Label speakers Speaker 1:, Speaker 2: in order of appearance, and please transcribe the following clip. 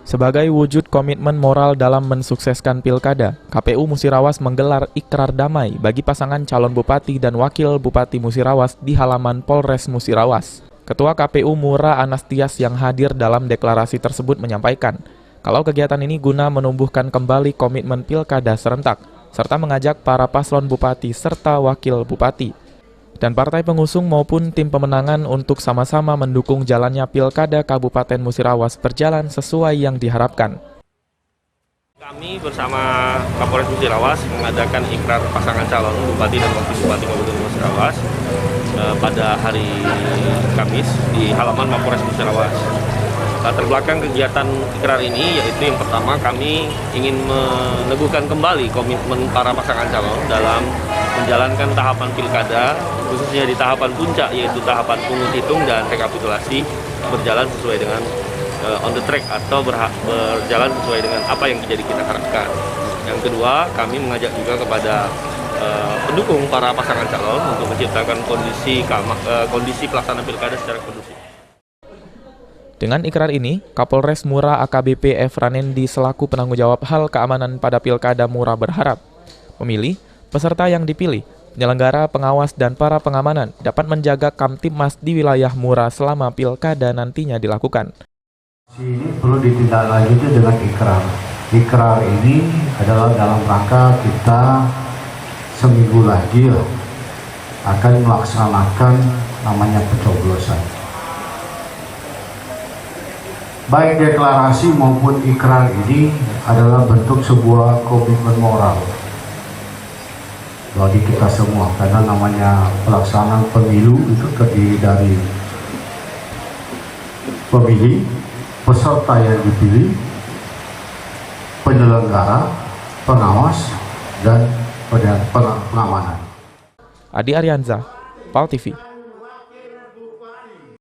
Speaker 1: Sebagai wujud komitmen moral dalam mensukseskan pilkada, KPU Musirawas menggelar ikrar damai bagi pasangan calon bupati dan wakil bupati Musirawas di halaman Polres Musirawas. Ketua KPU Mura Anastias yang hadir dalam deklarasi tersebut menyampaikan, kalau kegiatan ini guna menumbuhkan kembali komitmen pilkada serentak, serta mengajak para paslon bupati serta wakil bupati dan partai pengusung maupun tim pemenangan untuk sama-sama mendukung jalannya pilkada Kabupaten Musirawas berjalan sesuai yang diharapkan.
Speaker 2: Kami bersama Kapolres Musirawas mengadakan ikrar pasangan calon bupati dan wakil bupati Kabupaten Musirawas pada hari Kamis di halaman Mapolres Musirawas. Latar belakang kegiatan ikrar ini yaitu yang pertama, kami ingin meneguhkan kembali komitmen para pasangan calon dalam menjalankan tahapan pilkada, khususnya di tahapan puncak yaitu tahapan pungut hitung dan rekapitulasi berjalan sesuai dengan on the track atau berjalan sesuai dengan apa yang menjadi kita harapkan. Yang kedua, kami mengajak juga kepada pendukung para pasangan calon untuk menciptakan kondisi pelaksanaan pilkada secara kondusif.
Speaker 1: Dengan ikrar ini, Kapolres Mura AKBP F. Ranendi selaku penanggung jawab hal keamanan pada Pilkada Mura berharap pemilih, peserta yang dipilih, penyelenggara, pengawas, dan para pengamanan dapat menjaga Kamtibmas di wilayah Mura selama Pilkada nantinya dilakukan.
Speaker 3: Ini perlu ditindaklanjuti dengan ikrar. Ikrar ini adalah dalam rangka kita seminggu lagi akan melaksanakan namanya pencoblosan. Baik deklarasi maupun ikrar ini adalah bentuk sebuah komitmen moral bagi kita semua, karena namanya pelaksanaan pemilu itu terdiri dari pemilih, peserta yang dipilih, penyelenggara, pengawas, dan pengamanan.
Speaker 1: Adi Arianza, PAL TV.